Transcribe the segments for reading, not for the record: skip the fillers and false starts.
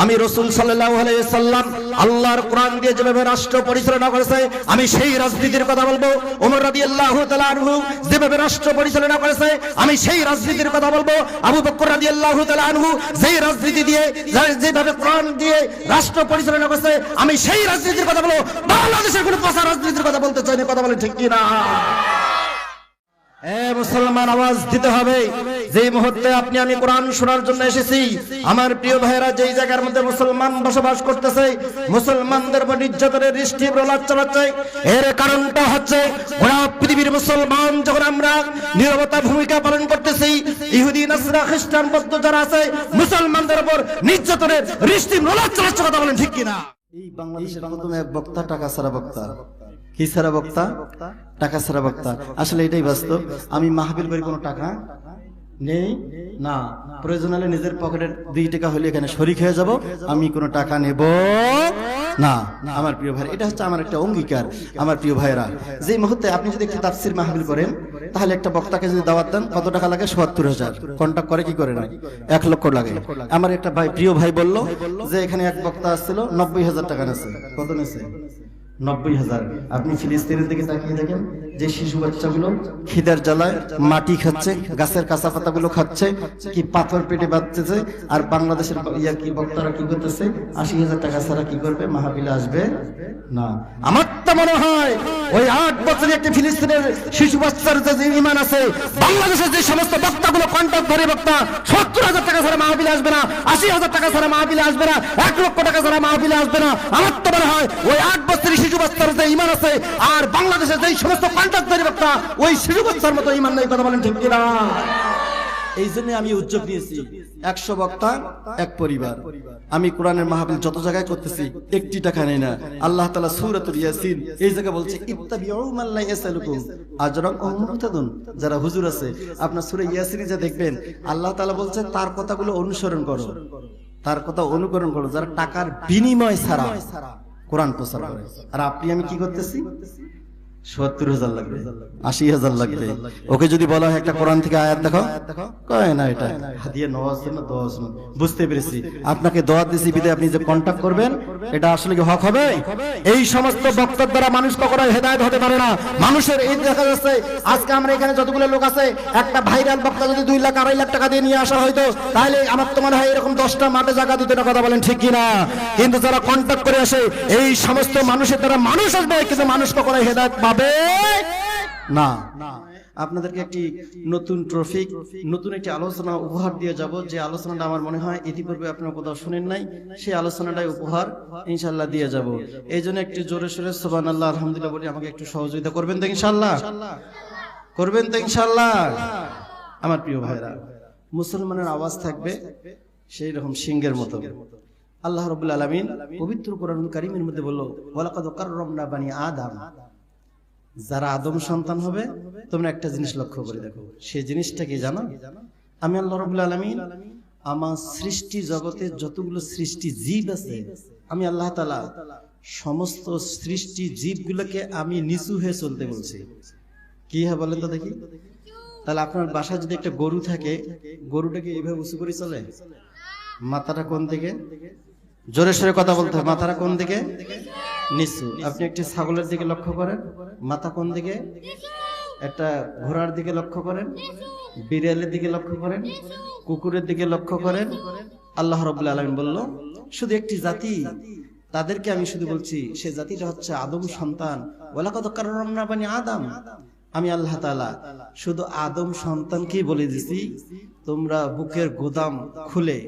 আমি রাসূল সাল্লাল্লাহু আলাইহি ওয়াসাল্লাম আল্লাহর কোরআন দিয়ে যেভাবে রাষ্ট্র পরিচালনা করেছে আমি সেই রাজনীতির কথা বলবো। ওমর রাদিয়াল্লাহু তাআলা আনহু যেভাবে রাষ্ট্র পরিচালনা করেছে আমি সেই রাজনীতির কথা বলবো। আবু বকর রাদিয়াল্লাহু তাআলা আনহু যেই রাজনীতি দিয়ে যেভাবে কোরআন দিয়ে রাষ্ট্র পরিচালনা করেছে আমি সেই রাজনীতির কথা বলবো। বাংলাদেশের কোনো পচা রাজনীতির কথা বলতে চাই না, কথা বলেন ঠিক কি না? মুসলমান, আওয়াজ দিতে হবে। যেই মুহূর্তে আপনি আমি কোরআন শোনার জন্য এসেছি, আমার প্রিয় ভাইয়েরা, যেই জায়গার মধ্যে মুসলমান বসবাস করতেছে, মুসলমানদের উপর নির্যাতনের দৃষ্টি প্রলাপ চালাচ্ছে, এর কারণটা হচ্ছে গোটা পৃথিবীর মুসলমান যখন আমরা নীরবতা ভূমিকা পালন করতেছি, ইহুদি নাসরা খ্রিস্টান বৌদ্ধ যারা আছে মুসলমানদের উপর নির্যাতনের দৃষ্টি প্রলাপ চালাচ্ছে, কথা বলেন ঠিক কিনা? এই বাংলাদেশের প্রথম এক বক্তা টাকা ছাড়া বক্তা। কি ছাড়া বক্তা? টাকা ছাড়া বক্তা। আসলে এটাই বাস্তব। আমি মাহফিল করি, কোনো টাকা নেই না, প্রয়োজন হলে নিজের পকেটের 2 টাকা হলে এখানে শরিক হয়ে যাব, আমি কোনো টাকা নেব না। আমার প্রিয় ভাই, এটা হচ্ছে আমার একটা অঙ্গীকার। আমার প্রিয় ভাইরা, যে মুহূর্তে আপনি যদি একটি তাফসীর মাহফিল করেন, তাহলে একটা বক্তাকে যদি দাওয়াত দেন কত টাকা লাগে? ৭০,০০০। কন্টাক্ট করে কি করে না? 1 লক্ষ লাগে। আমার একটা ভাই, প্রিয় ভাই বলল যে এখানে এক বক্তা আসছিল, ৯০,০০০ টাকা নেছে। কত নেছে? ৯০,০০০। আপনি ফিলিস্তিনের দিকে তাকিয়ে দেখেন, যে শিশু বাচ্চাগুলো খিদার জ্বালায় মাটি খাচ্ছে, গাছের কাঁচা পাতাগুলো খাচ্ছে, কি পাথর পেটে বাঁধতেছে, আর বাংলাদেশের কি বক্তারা কি করতেছে? ৮০,০০০ টাকা ছাড়া কি করবে? মাহফিলে আসবে না। আমার তো মনে হয় ওই 8 বছরের একটি ফিলিস্তিনের শিশু বাচ্চার যে ঈমান আছে, বাংলাদেশের যে সমস্ত বক্তাগুলো কন্টাক্ট ধরে বক্তা ৭০,০০০ টাকা ছাড়া মাহফিলে আসবে না, ৮০,০০০ টাকা ছাড়া মাহফিলে আসবে না, 1 লক্ষ টাকা ছাড়া মাহফিলে আসবে না। আমার তো মনে হয় ওই 8 বছরের শিশু বাচ্চার যে ঈমান আছে, আর বাংলাদেশের যে সমস্ত কন্টাক্ট ধরে বক্তা ওই শিশু বাচ্চার মতো ঈমান নেই, কথা বলেন ঠিক কিনা? এই জন্য আমি উদ্যোগ নিয়েছি 100 বক্তা 1 পরিবার। আমি কোরআনের মাহফিল যত জায়গায় করতেছি, 1 টাকা নেই না। আল্লাহ তাআলা সূরাতুল ইয়াসিন এই জায়গায় বলছে, ইত্তাবিউ মান লা ইয়াসালুকুম আজরান ওয়া হুম মুহতাদুন। যারা হুজুর আছে, আপনার সূরা ইয়াসিনে যা দেখবেন, আল্লাহ তাআলা বলছে তার কথাগুলো অনুসরণ করো, তার কথা অনুকরণ করো, যারা টাকার বিনিময় ছাড়া কোরআন প্রচার করে। আর আপনি আমি কি করতেছি? ৭০,০০০ লাগবে, ৮০,০০০ লাগবে। ওকে যদি বলা হয় একটা কোরআন থেকে আয়াত দেখো, কয় না এটা হাদিয়া নেওয়ার জন্য, দোয়ার জন্য। বুঝতে পেরেছি, আপনাকে দোয়া দিয়েছি বিদায় আপনি যে কন্টাক্ট করবেন, এটা আসলে কি হক হবে? এই সমস্ত বক্তব্য দ্বারা মানুষ কখনোই হেদায়েত হতে পারে না। মানুষের এই দেখা যাচ্ছে, আজকে আমরা এখানে যতগুলো লোক আছে, একটা ভাইরাল বক্তা যদি 2 লাখ 2.5 লাখ টাকা দিয়ে নিয়ে আসা হয়তো, তাহলে আমার তো মনে হয় এরকম 10টা মাঠে জায়গা দিতে না, কথা বলেন ঠিক কিনা? কিন্তু যারা কন্টাক্ট করে আসে, এই সমস্ত মানুষের দ্বারা মানুষ আসবে, কিন্তু মানুষ কখনোই হেদায়েত পাবে না। আপনাদেরকে একটি নতুন ট্রফিক, নতুন একটি আলোচনা উপহার দিয়ে যাব, যে আলোচনাটা আমার মনে হয় ইতিপূর্বে আপনারা কোথাও শুনেন নাই, সেই আলোচনাটাই উপহার ইনশাআল্লাহ দিয়ে যাব। এই জন্য একটু জোরে সোরে সুবহানাল্লাহ আলহামদুলিল্লাহ বলি আমাকে একটু সহযোগিতা করবেন তো ইনশাআল্লাহ? করবেন তো ইনশাআল্লাহ? আমার প্রিয় ভাইরা, মুসলমানের আওয়াজ থাকবে সেই রকম সিংহের মতো। আল্লাহ রাব্বুল আলামিন পবিত্র কোরআনুল কারীমের মধ্যে বলল, ওয়ালাকাদ কাররামনা বানি আদম। যারা আদম সন্তান হবে, তোমরা একটা জিনিস লক্ষ্য করে দেখো, সেই জিনিসটা কি জানো? আমি আল্লাহ রাব্বুল আলামিন আমার সৃষ্টি জগতে যতগুলো সৃষ্টি জীব আছে, আমি আল্লাহ তাআলা সমস্ত সৃষ্টি জীবগুলোকে আমি নিচু হয়ে চলতে বলছি। কি হয় বলেন তো দেখি? তাহলে আপনার বাসায় যদি একটা গরু থাকে, গরুটাকে এইভাবে উঁচু করে চলে? মাথাটা কোন দিকে? জোরে সোরে কথা বলতে হবে। মাথাটা কোন দিকে? নিচু। আপনি একটি ছাগলের দিকে লক্ষ্য করেন, মাথা কোন দিকে? একটা ঘোড়ার দিকে লক্ষ্য করেন, বিড়ালের দিকে লক্ষ্য করেন, কুকুরের দিকে লক্ষ্য করেন। আল্লাহ রাব্বুল আলামিন বলল, শুধু একটি জাতি, তাদেরকে আমি শুধু বলছি, সে জাতিটা হচ্ছে আদম সন্তান। ওয়ালাকাদ কাররামনা বানি আদম। আমি আল্লাহ তাআলা শুধু আদম সন্তানকেই বলে দিছি, তোমরা বুকের গোদাম খুলে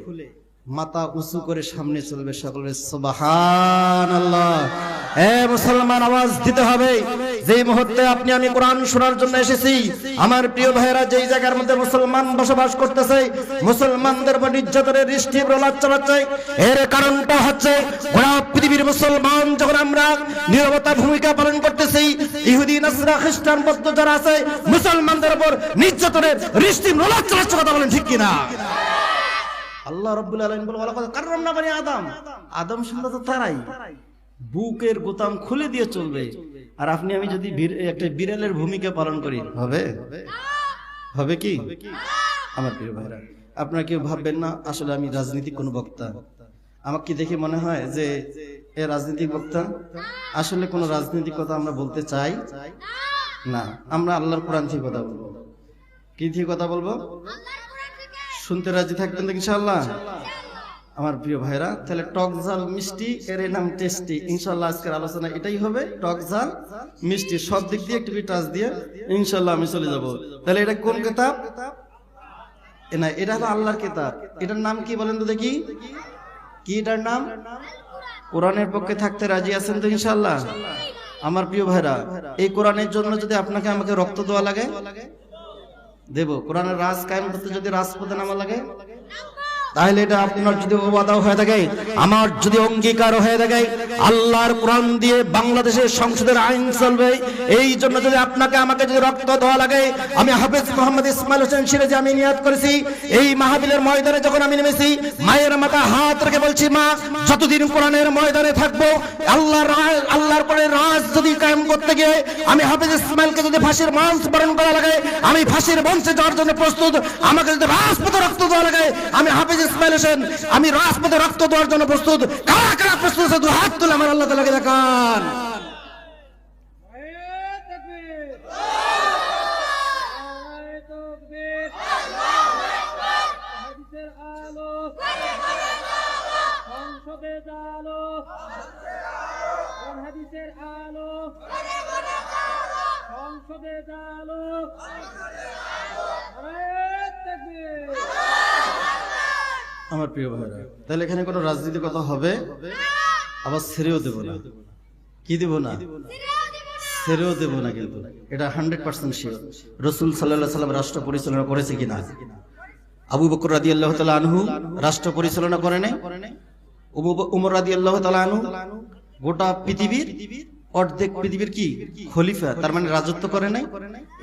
মাথা উঁচু করে সামনে চলবে। সকলের সুবহানাল্লাহ। মুসলমান, আওয়াজ দিতে হবে। যেই মুহূর্তে আপনি আমি কোরআন শোনার জন্য এসেছি, আমার প্রিয় ভাইয়েরা, যেই জায়গার মধ্যে মুসলমান বসবাস করতেছে, মুসলমানদের উপর নির্যাতনের দৃষ্টি প্রলাপ চালাচ্ছে, এর কারণটা হচ্ছে গোটা পৃথিবীর মুসলমান যখন আমরা নীরবতা ভূমিকা পালন করতেছি, ইহুদি নাসরা খ্রিস্টান বৌদ্ধ যারা আছে মুসলমানদের উপর নির্যাতনের দৃষ্টি প্রলাপ চালাচ্ছে, কথা বলেন ঠিক কিনা? আল্লাহ রাব্বুল আলামিন বলে, ওয়ালাকাদ কাররামনা বানি আদম। আদম সন্তান তো তারাই বুকের গোদাম খুলে দিয়ে চলবে। আর আপনি আমি যদি একটা বিড়ালের ভূমিকা পালন করি, হবে? হবে কি? আমার প্রিয় ভাইরা, আপনারা কেউ ভাববেন না আসলে আমি রাজনীতিক কোন বক্তা। আমাকে কি দেখে মনে হয় যে এ রাজনৈতিক বক্তা? আসলে কোনো রাজনৈতিক কথা আমরা বলতে চাই না, আমরা আল্লাহর কোরআন থেকে কথা বলবো। কি থেকে কথা বলবো? শুনতে রাজি থাকবেন তো ইনশাআল্লাহ? আমার প্রিয় ভাইরা, তাহলে টক ঝাল মিষ্টি এর নাম টেস্টি। ইনশাআল্লাহ আজকের আলোচনা এটাই হবে, টক ঝাল মিষ্টি সব দিক দিয়ে একটু টাচ দিয়ে ইনশাআল্লাহ আমি চলে যাব। তাহলে এটা কোন কিতাব? না, এটা হলো আল্লাহর কিতাব। এটার নাম কি বলেন তো দেখি? কি এটার নাম? কোরআনের পক্ষে থাকতে রাজি আছেন তো ইনশাআল্লাহ? আমার প্রিয় ভাইরা, এই কোরআনের জন্য যদি আপনাকে আমাকে রক্ত দেওয়া লাগে দেব। কোরআনের রাজ কায়েম করতে যদি রাজপথে নামা লাগে, তাহলে এটা আপনার যদি ওয়াদা হয়ে থাকে, আমার যদি অঙ্গীকার হয়ে থাকে, আল্লাহর কোরআন দিয়ে বাংলাদেশের সংসদের আইন চলবে। এই জন্য যদি আপনাকে আমাকে যদি রক্ত দেওয়া লাগে, আমি হাফেজ মোহাম্মদ ইসমাইল হোসেন সিরাজি আমি নিয়াত করেছি, এই মাহফিলের ময়দানে যখন আমি নেমেছি, মায়ের মাথা হাত রেখে বলছি, মা যতদিন কোরআনের ময়দানে থাকবো, আল্লাহর কোরআনের রাজ যদি কায়েম করতে গিয়ে আমি হাফেজ ইসমাইলকে যদি ফাঁসির মঞ্চ বরণ করা লাগে, আমি ফাঁসির মঞ্চে যাওয়ার জন্য প্রস্তুত। আমাকে যদি রাজপথে রক্ত দেওয়া লাগে, আমি হাফেজ ইসমাইল হোসেন আমি রাজপথে রক্ত দেওয়ার জন্য প্রস্তুত। কারা কারা প্রস্তুত আছে? দু হাত তুলে আমার আল্লাহ তাআলাকে দেখান। আমার প্রিয় ভাইরা, তাহলে এখানে কোনো রাজনীতি কথা হবে? আবার ছেড়েও দেব না। কি দেব না? ছেড়েও দেব না। কিন্তু এটা 100% শিওর। রাসূল সাল্লাল্লাহু আলাইহি সাল্লাম রাষ্ট্র পরিচালনা করেছে কিনা? আবু বকর রাদিয়াল্লাহু তাআলা আনহু রাষ্ট্র পরিচালনা করে নাই? উমর রাদিয়াল্লাহু তাআলা আনহু গোটা পৃথিবীর অর্ধেক পৃথিবীর কি খলিফা, তার মানে রাজত্ব করে নাই,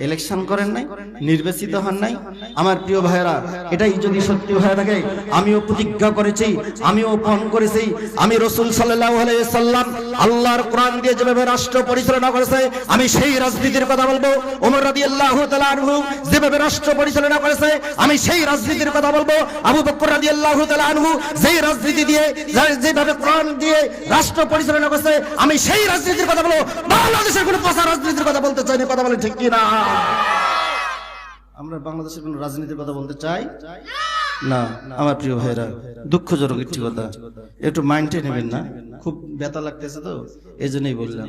ইলেকশন করেন নাই, নির্বাচিত হন নাই। আমার প্রিয় ভাইরা, এটাই যদি সত্যি হয়ে থাকে, আমিও প্রতিজ্ঞা করেছি, আমিও পালন করেছি, আমি রাসূল সাল্লাল্লাহু আলাইহি সাল্লাম আল্লাহর কোরআন দিয়ে যেভাবে রাষ্ট্র পরিচালনা করেছে, আমি সেই রাজনীতির কথা বলবো। ওমর রাদিয়াল্লাহু তাআলা আনহু যেভাবে রাষ্ট্র পরিচালনা করেছে, আমি সেই রাজনীতির কথা বলবো। আবু বকর রাদিয়াল্লাহু তাআলা আনহু যেই রাজনীতি দিয়ে যেভাবে কোরআন দিয়ে রাষ্ট্র পরিচালনা করেছে, আমি সেই রাজনীতির কথা বলবো। বাংলাদেশের কোনো পচা রাজনীতির কথা বলতে চাই না। কথা বলে ঠিক কি না? আমরা বাংলাদেশের কোনো রাজনীতির কথা বলতে চাই না। আমার প্রিয় ভাইরা, দুঃখজনক একটি কথা, একটু মাইন্ডে নেবেন না, খুব ব্যথা লাগতেছে তো এই জন্যই বললাম।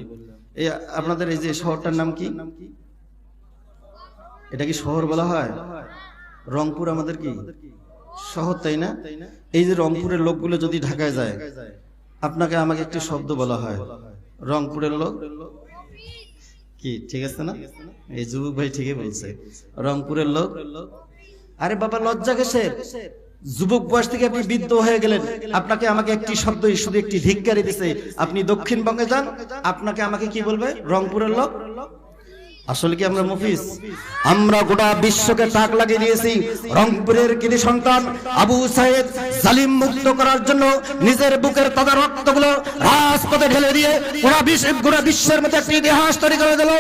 এই আপনাদের এই যে শহরটার নাম কি? এটা কি শহর বলা হয়? রংপুর আমাদের কি শহর, তাই না? এই যে রংপুরের লোকগুলো যদি ঢাকায় যায়, আপনাকে আমাকে একটি শব্দ বলা হয়, রংপুরের লোক কি, ঠিক আছে না? এই যুবক ভাই ঠিকই বলছে, রংপুরের লোক। আরে বাবা, লজ্জা কিসের? যুবক বয়স থেকে আপনি বৃদ্ধ হয়ে গেলেন, আপনাকে আমাকে একটি শব্দ শুধু একটি ধিক্কারি দিছে। আপনি দক্ষিণবঙ্গে যান, আপনাকে আমাকে কি বলবে? রংপুরের লোক। আসলে কি আমরা মুফিস? আমরা গোটা বিশ্বকে তাক লাগিয়ে দিয়েছি রংপুরের কৃতি সন্তান আবু সাইদ জালিম মুক্ত করার জন্য নিজের বুকের তাজা রক্তগুলো রাজপথে ঢেলে দিয়ে গোটা বিশ্বের মধ্যে একটি ইতিহাস তৈরি করে দিল।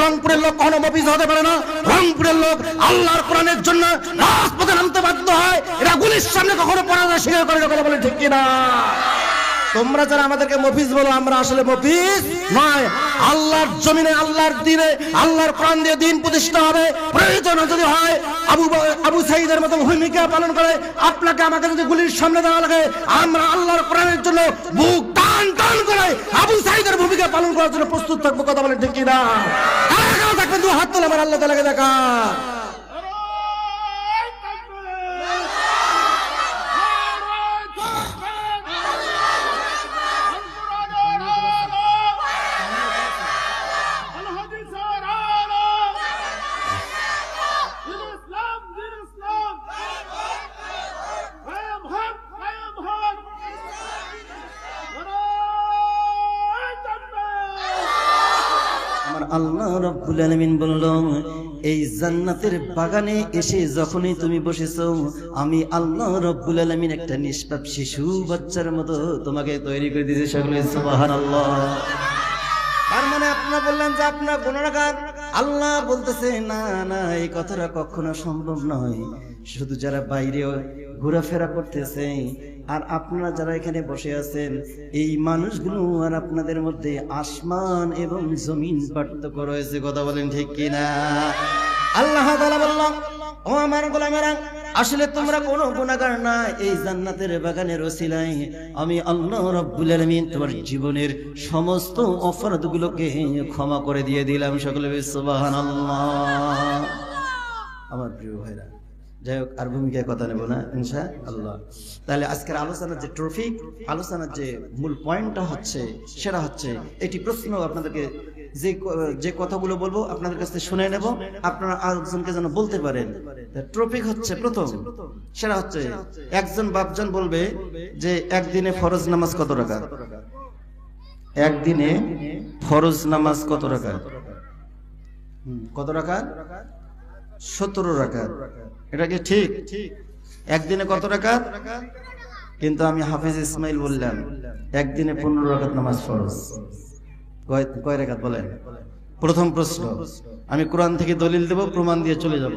রংপুরের লোক কখনো মুফিস হতে পারে না। রংপুরের লোক আল্লাহর কোরআনের জন্য রাজপথে নামতে বাধ্য হয়। এরা গুলির সামনে কখনো পরাজয় স্বীকার করে না। কথা বলে ঠিক কিনা? তোমরা যারা আমাদেরকে মফিজ বলো, আমরা আসলে মফিজ নয়। আল্লাহর জমিনে, আল্লাহর দিনে, আল্লাহর কোরআন দিয়ে দিন প্রতিষ্ঠা হবে। প্রয়োজন যদি হয় আবু সাইদের মতো ভূমিকা পালন করে আপনাকে আমাকে যদি গুলির সামনে দেওয়া লাগে, আমরা আল্লাহর কোরআনের জন্য বুক টান টান করে আবু সাইদের ভূমিকা পালন করার জন্য প্রস্তুত থাকবো। কথা বলে ঠিক কিনা? থাকবেন দু হাত তোলে আমার আল্লাহ তাআলাকে দেখা। আল্লাহ রাব্বুল আলামিন বলল, এই জান্নাতের বাগানে এসে যখনই তুমি বসেছো, আমি আল্লাহ রাব্বুল আলামিন একটা নিষ্পাপ শিশু বাচ্চার মতো তোমাকে তৈরি করে দিয়েছি। সকলে সুবহানাল্লাহ। তার মানে আপনারা বললেন যে আপনারা গুনাহগার। আল্লাহ বলতেছে, না না, এই কথাটা কখনো সম্ভব নয়। শুধু যারা বাইরে ঘোরাফেরা করতেছে আর আপনারা যারা এখানে বসে আছেন, এই মানুষগুলো আর আপনাদের মধ্যে আসমান এবং জমিন পার্থক্য রয়েছে। কথা বলেন ঠিক কিনা? আল্লাহ তাআলা বললেন, ও আমার গোলামেরা, আসলে তোমরা কোনো গুনাহগার না। এই জান্নাতের বাগানের ওসিলায় আমি আল্লাহ রাব্বুল আলামিন তোমার জীবনের সমস্ত অপরাধগুলোকে ক্ষমা করে দিয়ে দিলাম। সকলে সুবহানাল্লাহ। আমার প্রিয় ভাইরা, যাই হোক, আর ভূমিকায় কথা নেব না ইনশাআল্লাহ। তাহলে আজকের আলোচনার যে টপিক, আলোচনার যে মূল পয়েন্টটা হচ্ছে, সেটা হচ্ছে এটি প্রশ্ন আপনাদেরকে যে কথাগুলো বলবো আপনাদের কাছে শুনে নেব, আপনারা আরেকজনকে যেন বলতে পারেন। টপিক হচ্ছে প্রথম, সেটা হচ্ছে একজন বাপজন বলবে যে একদিনে ফরজ নামাজ কত রাকাত? একদিনে ফরজ নামাজ কত রাকাত? কত রাকাত? 17 রাকাত। এটা কি ঠিক? একদিনে কত রাকাত? কিন্তু আমি হাফেজ ইসমাইল বললাম একদিনে 15 রাকাত নামাজ ফরজ। কয় রাকাত বলেন? প্রথম প্রশ্ন, আমি কোরআন থেকে দলিল দেব, প্রমাণ দিয়ে চলে যাব।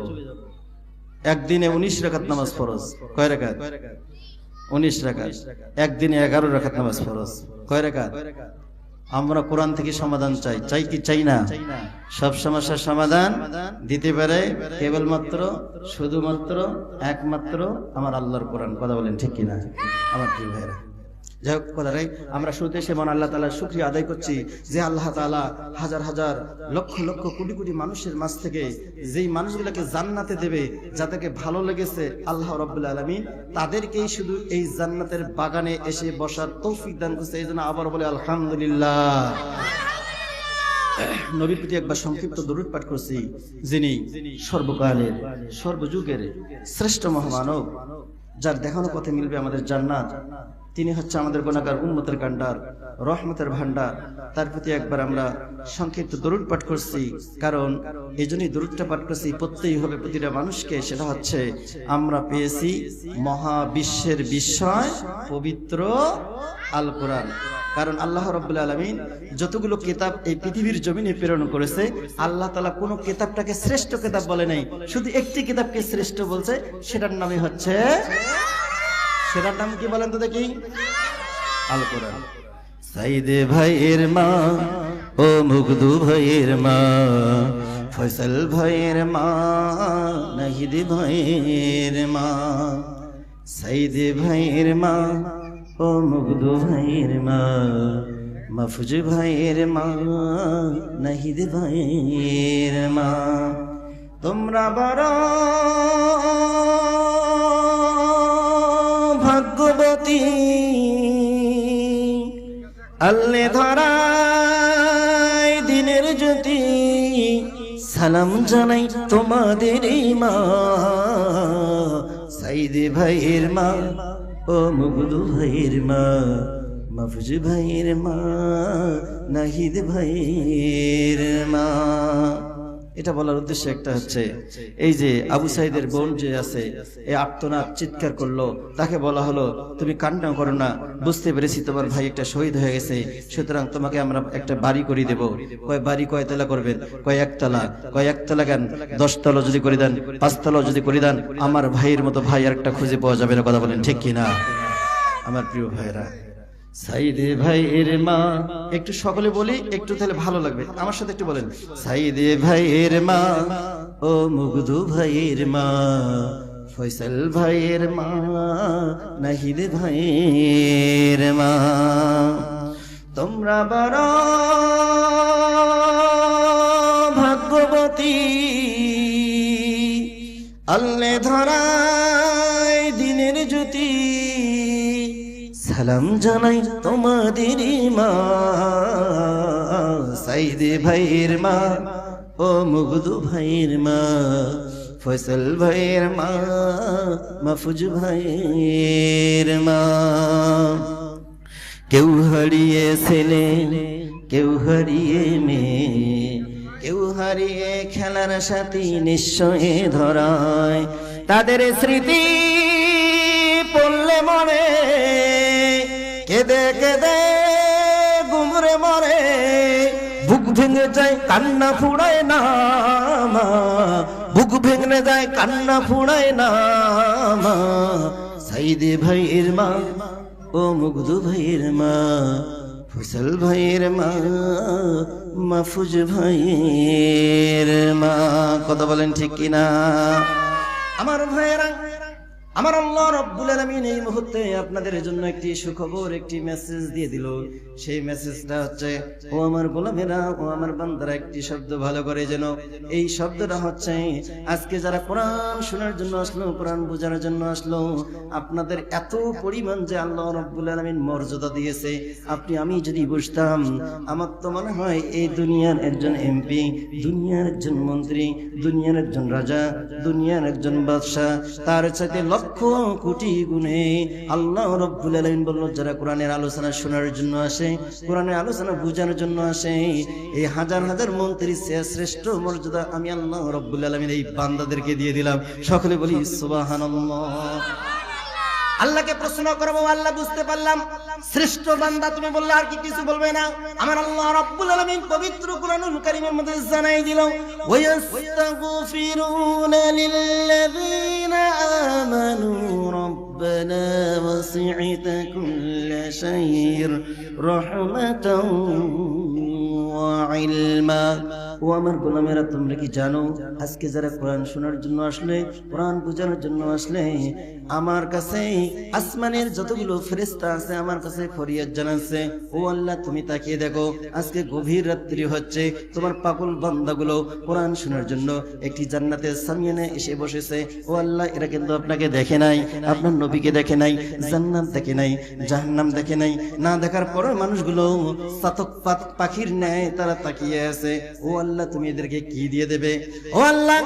একদিনে 19 রাকাত নামাজ ফরজ। কয় রাকাত? 19 রাকাত। একদিনে 11 রাকাত নামাজ ফরজ। কয় রাকাত? আমরা কোরআন থেকে সমাধান চাই, চাই কি চাই না? সব সমস্যার সমাধান দিতে পারে কেবলমাত্র, শুধুমাত্র, একমাত্র আমার আল্লাহর কোরআন। কথা বলেন ঠিক কিনা আমার প্রিয় ভাইরা? যাই হোক, কথাটাই আমরা শুরুতে সে মন আল্লাহ তাআলার শুকরিয়া আদায় করছি যে আল্লাহ তাআলা হাজার হাজার লক্ষ লক্ষ কোটি কোটি মানুষের মাঝ থেকে যেই মানুষগুলোকে জান্নাতে দেবে, যাদেরকে ভালো লেগেছে আল্লাহ রাব্বুল আলামিন তাদেরকেই শুধু এই জান্নাতের বাগানে এসে বসার তৌফিক দান করছে। এই জন্য আবার বলে আলহামদুলিল্লাহ। নবীর প্রতি একবার সংক্ষিপ্ত দরুদ পাঠ করছি, যিনি সর্বকালের সর্বযুগের শ্রেষ্ঠ মহামানব, যার দেখানো পথে মিলবে আমাদের জান্নাত। তিনি হচ্ছে আমাদের গুনাহগার উম্মতের কান্ডার, রহমতের ভান্ডার। তার প্রতি একবার আমরা সংক্ষিপ্ত দরুদ পাঠ করছি, কারণ এই জন্যই দরুদটা পাঠ করছি, পড়তেই হবে প্রতিটা মানুষকে। সেটা হচ্ছে আমরা পেয়েছি মহাবিশ্বের বিস্ময় পবিত্র আল কোরআন। কারণ আল্লাহ রাব্বুল আলামিন যতগুলো কিতাব এই পৃথিবীর জমিনে প্রেরণ করেছে, আল্লাহ তাআলা কোনো কিতাবটাকে শ্রেষ্ঠ কিতাব বলে নাই, শুধু একটি কিতাবকে শ্রেষ্ঠ বলছে, সেটার নামই হচ্ছে, সেটার নাম কি বলেন তো দেখি? আল কোরআন। সাইদে ভাইয়ের মা, ও মুগদু ভাইয়ের মা, ফয়সাল ভাইয়ের মা, নাহিদ ভাইয়ের মা। সাইদে ভাইয়ের মা, ও মুগদু ভাইয়ের মা, মাহফুজ ভাইয়ের মা, নাহিদ ভাইয়ের মা। তোমরা বড় ভাগ্যবতী, আল্লে ধরায় দিনের জ্যোতি, সালাম জানাই তোমাদের মা। সাইদে ভাইয়ের মা, ও মুগদু ভাইয়ের মা, মাহফুজ ভাইয়ের মা, নাহিদ ভাইয়ের মা। এটা বলার উদ্দেশ্য একটা হচ্ছে, এই যে আবু সাইদের বোন যে আছে, এই আর্তনাদ চিৎকার করলো, তাকে বলা হলো তুমি কান্না করো না, বুঝতে পেরেছি তোমার ভাই একটা শহীদ হয়ে গেছে, সুতরাং তোমাকে আমরা একটা বাড়ি করে দেব। কয় বাড়ি কয়তলা করবেন? কয় একতলা। কয় একতলা কেন? 10 তলা যদি করে দেন, 5 তলা যদি করে দেন, আমার ভাইয়ের মতো ভাই আর একটা খুঁজে পাওয়া যাবে না। কথা বলেন ঠিক কিনা আমার প্রিয় ভাইরা? সাইদে ভাইয়ের মা, একটু সকলে বলি, একটু তাহলে ভালো লাগবে, আমার সাথে একটু বলেন। সাইদে ভাইয়ের মা, ও মুগদু ভাইয়ের মা, ফয়সাল ভাইয়ের মা, নাহিদ ভাইয়ের মা। তোমরা বড় ভাগ্যবতী, আল্লে ধরায় দিনের জ্যোতি, সালাম জানাই তোমাদের মা। সাইদে ভাইয়ের মা, ও মুগদু ভাইয়ের মা, ফয়সাল ভাইয়ের মা, মাহফুজ ভাইয়ের মা। কেউ হারিয়ে ছেলে, কেউ হারিয়ে মেয়ে, কেউ হারিয়ে খেলার সাথী নিশ্চয়ই ধরায়। তাদের স্মৃতি পড়লে মনে কেঁদে কেঁদে গুমরে মরে, বুক ভেঙে যায় কান্না ফুরায় না মা। বুক ভেঙে যায় কান্না ফুরায় না মা, সাইদে ভাইয়ের মা ও মুগ্ধ ভাইয়ের মা, ফসল ভাইয়ের মা, মাহফুজ ভাইয়ের মা। কথা বলেন ঠিক কিনা? আমার ভাইয়েরা, আমার আল্লাহ রাব্বুল আলামিন এই মুহূর্তে আপনাদের জন্য একটি সুখবর, একটি মেসেজ দিয়ে দিল। সেই মেসেজটা হচ্ছে, ও আমার গোলামেরা, ও আমার বান্দারা, একটি শব্দ ভালো করে যেন, এই শব্দটা হচ্ছে আজকে যারা কোরআন শোনার জন্য আসলো, কোরআন বোঝার জন্য আসলো, আপনাদের এত পরিমাণ যে আল্লাহ রাব্বুল আলামিন মর্যাদা দিয়েছে, আপনি আমি যদি বুঝতাম, আমার তো মনে হয় এই দুনিয়ার একজন এমপি, দুনিয়ার একজন মন্ত্রী, দুনিয়ার একজন রাজা, দুনিয়ার একজন বাদশাহ, তার সাথে লক্ষ কোটি গুণে আল্লাহ রাব্বুল আলামিন বলল, যারা কোরআনের আলোচনা শোনার জন্য আসে, কোরআনের আলোচনা বোঝার জন্য আসে, এই হাজার হাজার মন্ত্রীর চেয়ে শ্রেষ্ঠ মর্যাদা আমি আল্লাহ রাব্বুল আলামিন এই বান্দাদেরকে দিয়ে দিলাম। সকলে বলি সুবহানাল্লাহ। আল্লাহকে প্রশ্ন করবো, আল্লাহ বুঝতে পারলাম শ্রেষ্ঠ বান্দা তুমি বললে, আর কি কিছু বলবে না? আমার আল্লাহ রাব্বুল আলামিন পবিত্র কুরআনুল কারীমের মধ্যে জানাই দিল, ওয়াস্তাগফিরুনা লিল্লাযীনা আমানু রাব্বানা ওয়াসি'তা কুল্লা শাইইন রাহমাতাও ওয়া ইলমা। ও আমার গোলামেরা, তোমরা কি জানো আজকে যারা কোরআন শোনার জন্য আসলে, কোরআন বোঝানোর জন্য আসলে, আমার কাছে আসমানের যতগুলো ফেরেশতা আছে আমার কাছে ফরিয়াদ জানাচ্ছে, ও আল্লাহ তুমি তাকিয়ে দেখো, আজকে গভীর রাত্রি হচ্ছে, তোমার পাগল বান্দাগুলো কোরআন শোনার জন্য একটি জান্নাতের সামিয়ানে এসে বসেছে। ও আল্লাহ, এরা কিন্তু আপনাকে দেখে নাই, আপনার নবীকে দেখে নাই, জান্নাত দেখে নাই, জাহান্নাম দেখে নাই, না দেখার পরে মানুষগুলো চাতক পাখির ন্যায় তারা তাকিয়ে আছে। ও আল্লাহ, তুমি এদেরকে কি দিয়ে দেবে? ও আল্লাহ,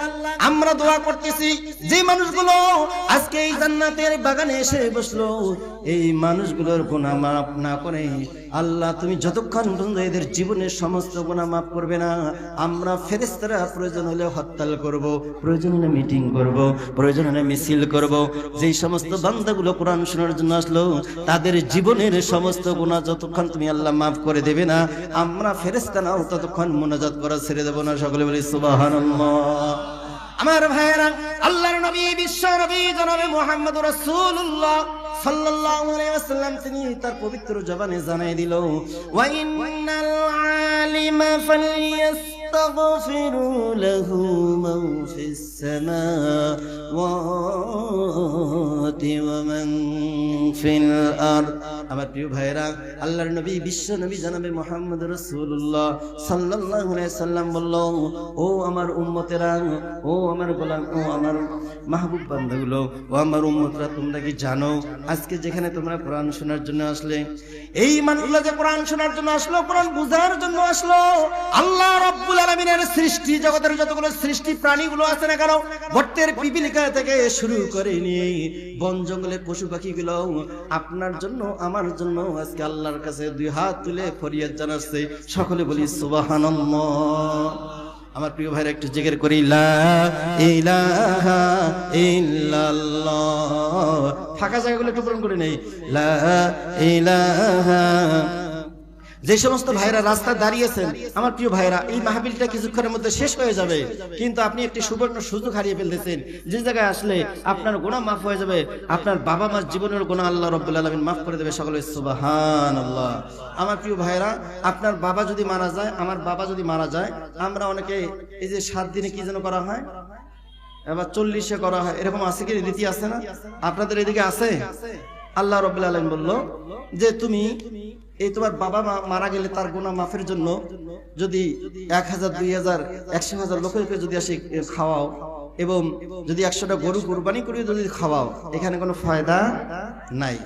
আমরা দোয়া করতেছি, যে মানুষগুলো আজকে এই জান্নাতের বাগানে এসে বসলো, এই মানুষগুলোর গুনাহ মাফ না করে আল্লাহ তুমি যতক্ষণ পর্যন্ত এদের জীবনের সমস্ত গুনাহ মাফ করবে না, আমরা ফেরেশতারা প্রয়োজন হলে হরতাল করব, প্রয়োজন হলে মিটিং করব, প্রয়োজন হলে মিছিল করব। যেই সমস্ত বান্দাগুলো কোরআন শোনার জন্য আসলো, তাদের জীবনের সমস্ত গুনাহ যতক্ষণ তুমি আল্লাহ মাফ করে দেবে না, আমরা ফেরেশতারাও ততক্ষণ মুনাজাত করা ছেড়ে দেব না। সকলে বলি সুবহানাল্লাহ। আমার ভাইয়েরা, আল্লাহর নবী, বিশ্ব নবী জনাবে মুহাম্মদ রাসূলুল্লাহ সাল্লাল্লাহু আলাইহি ওয়াসাল্লাম তিনি তার পবিত্র জবানে জানাই দিল, ওয়া ইন্নাল আলিমা ফালইস্তাগফিরু লাহু মান ফিস সামাওয়াতি ওয়া মান ফিল আরদ। আমার প্রিয় ভাইয়েরা, আল্লাহর নবী, বিশ্ব নবী জনাবে মুহাম্মদ রাসূলুল্লাহ সাল্লাল্লাহু আলাইহি ওয়াসাল্লাম বলল, ও আমার উম্মতেরা, ও আমার গোলাম, ও আমার মাহবুব বান্দাগুলো, ও আমার উম্মতরা, তোমরা কি জানো আজকে যেখানে তোমরা কোরআন শোনার জন্য আসলে, এই মানুষগুলো যে কোরআন শোনার জন্য আসলো, কোরআন বুঝার জন্য আসলো, আল্লাহ রাব্বুল আলামিনের সৃষ্টি জগতের যতগুলো সৃষ্টি প্রাণীগুলো আছে না কেন, গর্তের পিপিলিকা থেকে শুরু করে নিয়ে বন জঙ্গলের পশু পাখিগুলো আপনার জন্য আমার জন্য আজকে আল্লাহর কাছে দুই হাত তুলে ফরিয়াদ জানাচ্ছে। সকলে বলি সুবহানাল্লাহ। আমার প্রিয় ভাইরা, একটু জিকির করি, লা ইলাহা ইল্লাল্লাহ। ফাঁকা জায়গাগুলো একটু পূরণ করে নেই, লা ইলাহা। যে সমস্ত ভাইরা রাস্তায় দাঁড়িয়েছেন, আমার প্রিয় ভাইরা, এই মাহফিলটা কিছুক্ষণের মধ্যে শেষ হয়ে যাবে, কিন্তু আপনি একটি সুবর্ণ সুযোগ হারিয়ে ফেলতেছেন। যে জায়গায় আসলে আপনার গুনাহ মাফ হয়ে যাবে, আপনার বাবা মার জীবনের গুনাহ আল্লাহ রাব্বুল আলামিন মাফ করে দেবে। সকলে সুবহানাল্লাহ। আমার প্রিয় ভাইরা, আপনার বাবা যদি মারা যায়, আমার বাবা যদি মারা যায়, আমরা অনেকে এই যে 7 দিনে কি যেন করা হয়, এবার 40-এ করা হয়, এরকম আছে কি রীতি আছে না? আপনাদের এদিকে আছে? আল্লাহ রাব্বুল আলামিন বলল যে তুমি এই তোমার বাবা মারা গেলে তার গুনাহ মাফের জন্য যদি 1000, 2000, 100,000 লোককে যদি আসে খাওয়াও, এবং যদি 100টা গরু কুরবানি করে যদি খাওয়াও, এখানে কোনো ফায়দা নাই।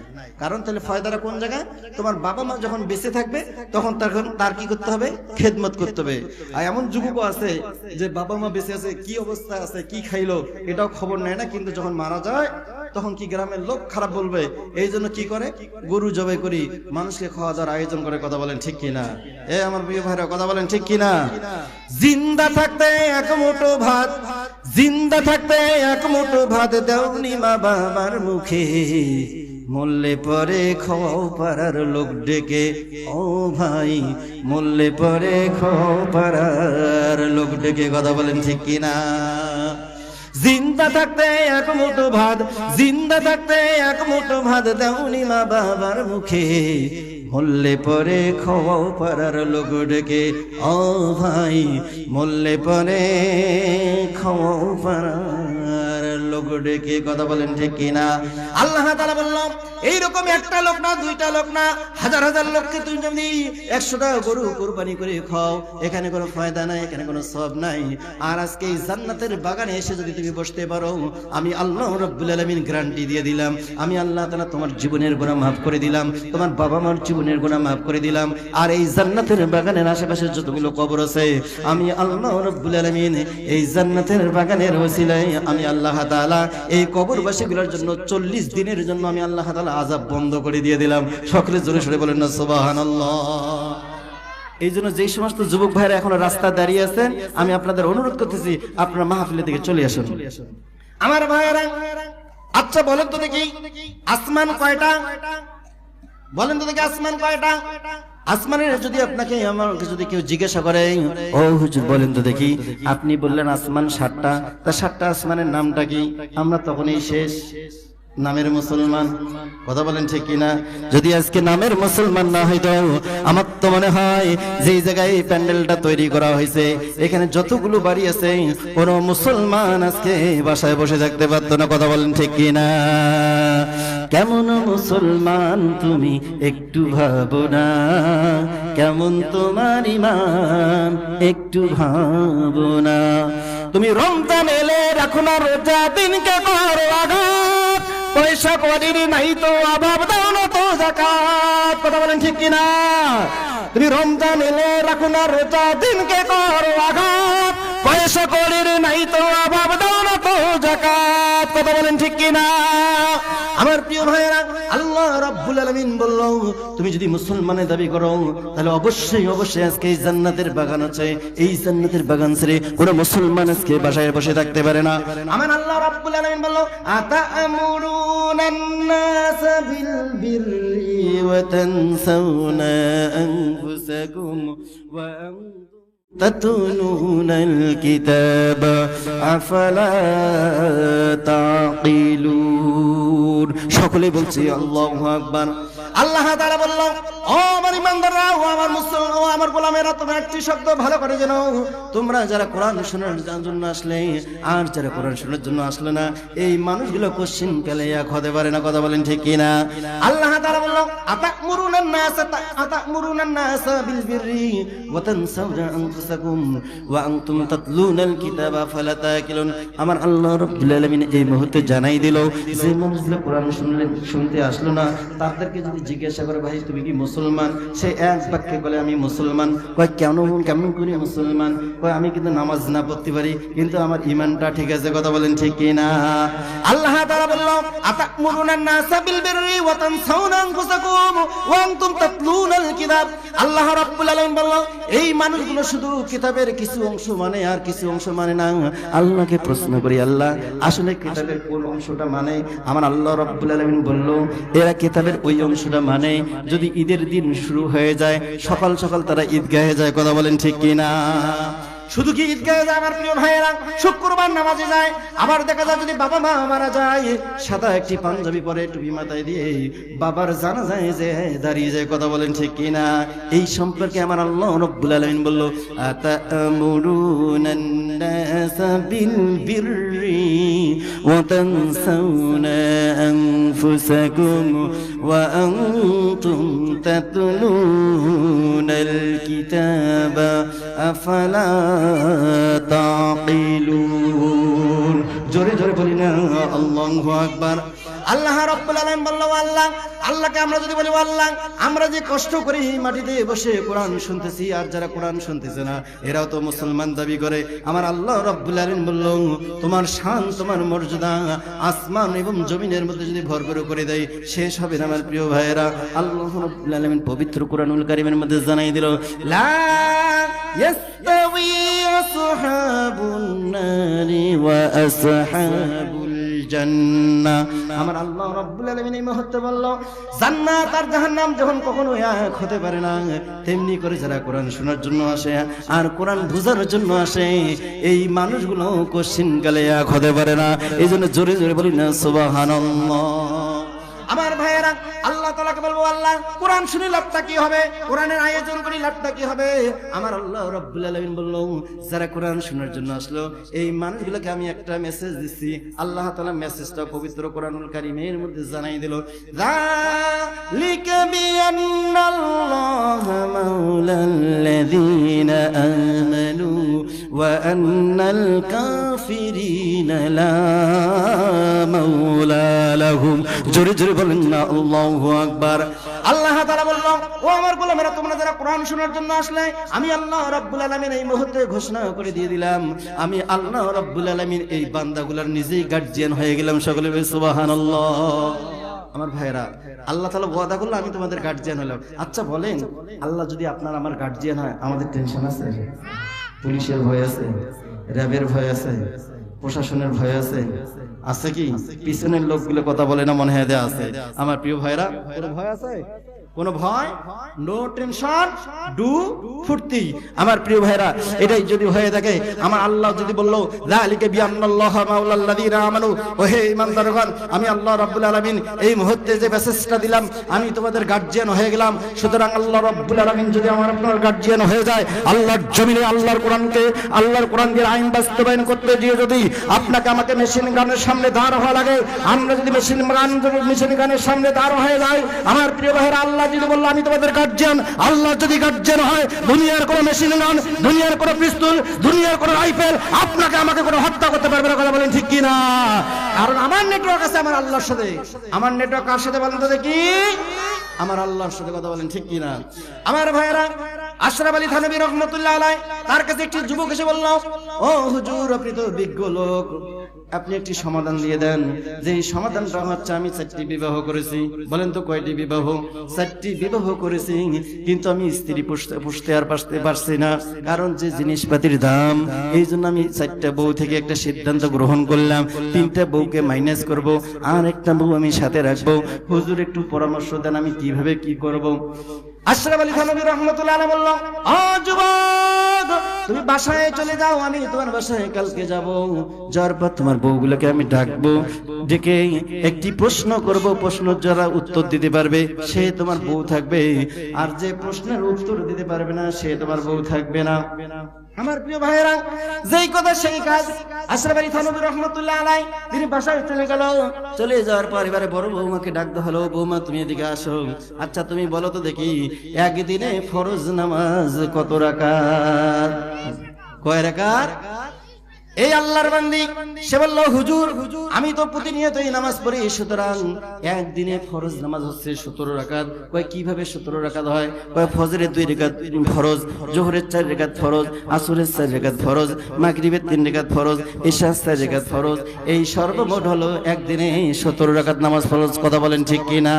কারণ তাহলে ফায়দাটা কোন জায়গায়? তোমার বাবা মা যখন বেঁচে থাকবে তখন তার কি করতে হবে? খেদমত করতে হবে। আর এমন যুবকও আছে যে বাবা মা বেঁচে আছে, কি অবস্থা আছে, কি খাইলো এটাও খবর নেয় না, কিন্তু যখন মারা যায় তখন কি গ্রামের লোক খারাপ বলবে, এই জন্য কি করে? গরু জবাই করি মানুষকে খাওয়া দাওয়ার আয়োজন করে। কথা বলেন ঠিক কিনা? আমার প্রিয় ভাইরা, কথা বলেন ঠিক কিনা? জিন্দা থাকতে এক মুঠো ভাত, জিন্দা থাকতে এক মুঠো ভাত দেওনি মা বাবার মুখে, মরলে পরে খাওয়াও পাড়ার লোক ডেকে। ও ভাই, মরলে পরে খাওয়াও পাড়ার লোক ডেকে। কথা বলেন ঠিক কিনা? জিন্দা থাকতে এক মুঠো ভাত, জিন্দা থাকতে এক মুঠো ভাত দেওনি মা বাবার মুখে, মরলে পরে খাওয়াও পাড়ার লোক ডেকে। ও ভাই, মরলে পরে খাওয়াও পাড়ার লোক ডেকে। কথা বলেন ঠিক কিনা? আল্লাহ তাআলা বললাম এইরকম একটা লোক না, দুইটা লোক না, হাজার হাজার লোককে তুমি যদি 100টা গরু কোরবানি করে খাও, এখানে কোনো ফায়দা নাই, এখানে কোনো সওয়াব নাই। আর আজকে এই জান্নাতের বাগানে এসে যদি তুমি বসতে পারো, আমি আল্লাহ রাব্বুল আলামিন গ্যারান্টি দিয়ে দিলাম, আমি আল্লাহ তাআলা তোমার জীবনের গুনাহ মাফ করে দিলাম, তোমার বাবা মার জীবনের গুনাহ মাফ করে দিলাম। আর এই জান্নাতের বাগানের আশেপাশে যতগুলো কবর আছে, আমি আল্লাহ রাব্বুল আলামিন এই জান্নাতের বাগানের ওসিলায় আমি আল্লাহ তাআলা এই কবরবাসীগুলোর জন্য 40 দিনের জন্য আমি আল্লাহ তাআলা আযাব বন্ধ করে দিয়ে দিলাম। সকলে জোরে সরে বলেন না সুবহানাল্লাহ। এই জন্য যেই সমস্ত যুবক ভাইরা এখনো রাস্তা দাঁড়িয়ে আছেন, আমি আপনাদের অনুরোধ করতেছি আপনারা মাহফিলের দিকে চলে আসুন। আমার ভাইরা, আচ্ছা বলেন তো দেখি আসমান কয়টা? বলেন তো দেখি আসমান কয়টা? আসমানের যদি আপনাকে আমাকে যদি কেউ জিজ্ঞাসা করে, ও হুজুর বলেন তো দেখি, আপনি বললেন আসমান 7টা, তা 7টা আসমানের নামটা কি? আমরা তখনই শেষ নামের মুসলমান। কথা বলেন ঠিক কিনা? যদি আজকে নামের মুসলমান না হইতো, আমার তো মনে হয় যে জায়গায় এই প্যান্ডেলটা তৈরি করা হয়েছে, এখানে যতগুলো বাড়ি আছে, কোনো মুসলমান আজকে বাসায় বসে থাকতে পারতো না। কথা বলেন ঠিক কিনা? কেমন মুসলমান তুমি একটু ভাবো না, কেমন তোমার ঈমান একটু ভাবো না। তুমি রমজান এলে রাখো না রোজা, দিনকে করো আঘাত, পয়সা করির নাই তো অভাব, দাও না তো যাকাত। কথা বলেন ঠিক কিনা? তুমি রমজান এলে রাখো না রোজা, দিনকে করো আঘাত, পয়সা করির নাই তো অভাব, দাও না তো যাকাত। কথা বলেন ঠিক কিনা? আমার প্রিয় ভাইরা, আল্লাহ রাব্বুল আলামিন বলল, তুমি যদি মুসলমানের দাবি করো, তাহলে অবশ্যই অবশ্যই আজকে এই জান্নাতের বাগান আছে, এই জান্নাতের বাগান ছেড়ে কোনো মুসলমান আজকে বাসায় বসে থাকতে পারে না। আমার আল্লাহ রাব্বুল আলামিন বলল, আতা'মুরুনান নাস বিল বিররি ওয়া তানসাউনা আনফুসাকুম ওয়া তাতুলুনাল কিতাবা আফালা তাকিলুন। সকলে বলছি আল্লাহু আকবার। আল্লাহ তাআলা বলল, ও আমার ইমানদাররা, ও আমার মুসলমান, ও আমার গোলামেরা, তোমরা একটি শব্দ ভালো করে জানো, তোমরা যারা কোরআন শোনার জন্য আসলে আর যারা কোরআন শোনার জন্য আসলে না, এই মানুষগুলো কোশ্চিন কালে এক হতে পারে না। কথা বলেন ঠিক কিনা? আল্লাহ তাআলা বলল, আতা'মুরুনান নাস বিল বিররি ওয়া তানসাউনা আনফুসাকুম ওয়া আনতুম তাতলুনাল কিতাবা ফালা তাকিলুন। আমার আল্লাহ রাব্বুল আলামিন এই মুহূর্তে জানাই দিল, যে মানুষগুলো কোরআন শুনতে আসলো না, তাদেরকে যদি জিজ্ঞাসা করে, ভাই তুমি কি মুসলমান? সে এক বাক্যে বলে আমি মুসলমান। কয় কেমন করে মুসলমান? কয় আমি কিন্তু নামাজ না পড়তে পারি, কিন্তু আমার ঈমানটা ঠিক আছে। কথা বলেন ঠিক কিনা? আল্লাহ তাআলা বলল, আতা'মুরুনান নাস বিল বিররি ওয়া তানসাউনা আনফুসাকুম ওয়া আনতুম তাতলুনাল কিতাব। আল্লাহ রাব্বুল আলামিন বলল, এই মানুষগুলো শুধু কিতাবের কিছু অংশ মানে আর কিছু অংশ মানে না। আল্লাহকে প্রশ্ন করি, আল্লাহ আসলে কিতাবের কোন অংশটা মানে? আমার আল্লাহ রাব্বুল আলামিন বলল, এরা কিতাবের ওই অংশটা মানে যদি ঈদের দিন শুরু হয়ে যায়, সকাল সকাল তারা ঈদগাহে যায়। কথা বলেন ঠিক কিনা? শুধু কি ঈদগাহে যায় আমার প্রিয় ভাইয়েরা, শুক্রবার নামাজে যায়। আবার দেখা যায় যদি বাবা মা মারা যায়, সাদা একটি পাঞ্জাবি পরে টুপি মাথায় দিয়ে বাবার জানাজায় যে দাঁড়িয়ে যায়। কথা বলেন ঠিক কিনা? এই সম্পর্কে আমার আল্লাহ রাব্বুল আলামিন বলল, আতা'মুরুনান নাস বিল বিররি ওয়া তানসাউনা আনফুসাকুম ওয়া আনতুম তাতলুনাল কিতাবা আফালা তাকিলুন। জোরে জোরে বলি না আল্লাহু আকবার। আল্লাহ রাব্বুল আলামিন বলল, আল্লাহকে আমরা যদি বলি, আল্লাহ আমরা যে কষ্ট করে মাটিতে বসে কোরআন শুনতেছি, আর যারা কোরআন শুনতেছে না এরাও তো মুসলমান দাবি করে। আমার আল্লাহ রাব্বুল আলামিন বলল, তোমার শান, তোমার মর্যাদা আসমান এবং জমিনের মধ্যে যদি ভরপুর করে দেয়, শেষ হবে না আমার প্রিয় ভাইয়েরা। আল্লাহ রাব্বুল আলামিন পবিত্র কোরআনুল কারীমের মধ্যে জানাই দিল, লা ইয়াস্তাওয়ি আসহাবুন নারি ওয়া আসহাবুল জান্নাহ। আমার আল্লাহ রাব্বুল আলামিন এই মুহূর্তে বলল, জান্নাত আর জাহান্নাম যখন কখনো এক হতে পারে না, তেমনি করে যারা কোরআন শোনার জন্য আসে আর কোরআন বুঝার জন্য আসে, এই মানুষগুলো কোশ্চিনকালে এক হতে পারে না। এই জন্য জোরে জোরে বলি না সুবহানাল্লাহ। আমার ভাইয়েরা, আল্লাহ তাআলাকে বলবো, আল্লাহ কোরআন শুনে লাভটা কি হবে, কোরআনের আয়োজন করে লাভটা কি হবে? আমার আল্লাহ রাব্বুল আলামিন বলল, যারা কোরআন শোনার জন্য আসলো এই মানুষগুলোকে আমি একটা মেসেজ দিচ্ছি। আল্লাহ তাআলা মেসেজটা পবিত্র কোরআনুল কারীমের মধ্যে জানাই দিল, যালিকা বিআন্নাল্লাহা মাওলাল্লাযীনা আমানু ওয়া আন্নাল কাফিরিনা লা মাওলা লাহুম। জোরে জোরে বলেন না আল্লাহু আকবার। আল্লাহ তাআলা বলল, ও আমার গোলামেরা, তোমরা যারা কোরআন শোনার জন্য আসলে, আমি আল্লাহ রাব্বুল আলামিন এই মুহূর্তে ঘোষণা করে দিয়ে দিলাম, আমি আল্লাহ রাব্বুল আলামিন এই বান্দাগুলোর নিজেই গার্জিয়ান হয়ে গেলাম। সকলে বলেন সুবহানাল্লাহ। আমার ভাইরা, আল্লাহ তাআলা ওয়াদা করলো আমি তোমাদের গার্জিয়ান হলাম। আচ্ছা বলেন, আল্লাহ যদি আপনার আমার গার্জিয়ান হয়, আমাদের টেনশন আছে? পুলিশের ভয় আছে, র্যাবের ভয় আছে, প্রশাসনের ভয় আছে? আছে কি? পিছনের লোকগুলো কথা বলে না, মনে হয় আছে। আমার প্রিয় ভাইরা, কোনো ভয় আছে? কোনো ভয়? নো টেনশন, ডু ফুর্তি। আমার প্রিয় ভাইরা, এটাই যদি হয়ে থাকে, আমার আল্লাহ যদি বললো, যালিকা বিআন্নাল্লাহা মাওলাল্লাযীনা আমানু, ও হে ঈমানদারগণ, আমি আল্লাহ রাব্বুল আলামিন এই মুহূর্তে যে মেসেজটা দিলাম, আমি তোমাদের গার্জিয়ান হয়ে গেলাম। সুতরাং আল্লাহ রাব্বুল আলামিন যদি আমার আপনার গার্জিয়ান হয়ে যায়, আল্লাহর জমিনে আল্লাহর কোরআনের আইন বাস্তবায়ন করতে গিয়ে যদি আপনাকে আমাকে মেশিন গানের সামনে দাঁড় হওয়া লাগে, আমরা যদি মেশিন গানের সামনে দাঁড় হয়ে যায়, আমার প্রিয় ভাইরা, আল্লাহ যদি বললো আমি তোমাদের গার্জিয়ান, আল্লাহ যদি গার্জিয়ান হয়, দুনিয়ার কোনো মেশিন গান, দুনিয়ার কোনো পিস্তল, দুনিয়ার কোনো রাইফেল আপনাকে আমাকে কোনো হত্যা করতে পারবে না। কথা বলেন ঠিক কি না? কারণ আমার নেটওয়ার্ক আছে আমার আল্লাহর সাথে। আমার নেটওয়ার্ক কার সাথে বলেন তো দেখি? আমার আল্লাহর সাথে। কথা বলেন ঠিক কি না? আমার ভাইয়েরা, আশরাফ আলী থানভী রহমাতুল্লাহ আলাইহি, তার কাছে একটি যুবক এসে বলল, ও হুজুর, আপনি তো বিজ্ঞ লোক, আপনি একটি সমাধান দিয়ে দেন। যে সমাধানটা হচ্ছে, আমি 4টি বিবাহ করেছি। বলেন তো কয়টি বিবাহ? 4টি বিবাহ করেছি, কিন্তু আমি স্ত্রী পুষতে আর পারছি না, কারণ যে জিনিসপাতির দাম। এই জন্য আমি 4টা বউ থেকে একটা সিদ্ধান্ত গ্রহণ করলাম, 3টা বউকে মাইনাস করব, আর একটা বউ আমি সাথে রাখবো। হুজুর একটু পরামর্শ দেন, আমি কিভাবে কি করব? আশরাফ আলী থানভী রাহমাতুল্লাহ আলাইহি বলল, ও যুবক, তুমি বাসায় চলে যাও, আমি তোমার বাসায় কালকে যাব। যার পর তোমার বউগুলোকে আমি ডাকবো, ডেকে একটি প্রশ্ন করব, প্রশ্ন যারা উত্তর দিতে পারবে সে তোমার বউ থাকবে, আর যে প্রশ্নের উত্তর দিতে পারবে না সে তোমার বউ থাকবে না। আমার প্রিয় ভাইয়েরা, যেই কথা সেই কাজ। আশরাফ আলী থানভী রাহমাতুল্লাহ আলাইহি তিনি বাসায় চলে গেল। চলে যাওয়ার পর এবারে বড় বৌমাকে ডাকতে হলো, বৌমা তুমি এদিকে আসো। আচ্ছা তুমি বলো তো দেখি, একদিনে ফরজ নামাজ কত রাকাত? কয় রাকাত? এই আল্লাহর বান্দি সে বলল, হুজুর আমি তো প্রতিনিয়ত এই নামাজ পড়ি, সুতরাং একদিনে ফরজ নামাজ হচ্ছে 17 রাকাত। কয় কিভাবে 17 রাকাত হয়? কয় ফজরের 2 রাকাত ফরজ, জোহরের 4 রাকাত ফরজ, আসরের 4 রাকাত ফরজ, মাগরিবের 3 রাকাত ফরজ, ইশার 4 রাকাত ফরজ। এই সর্বমোট হলো একদিনে 17 রাকাত নামাজ ফরজ। কথা বলেন ঠিক কি না?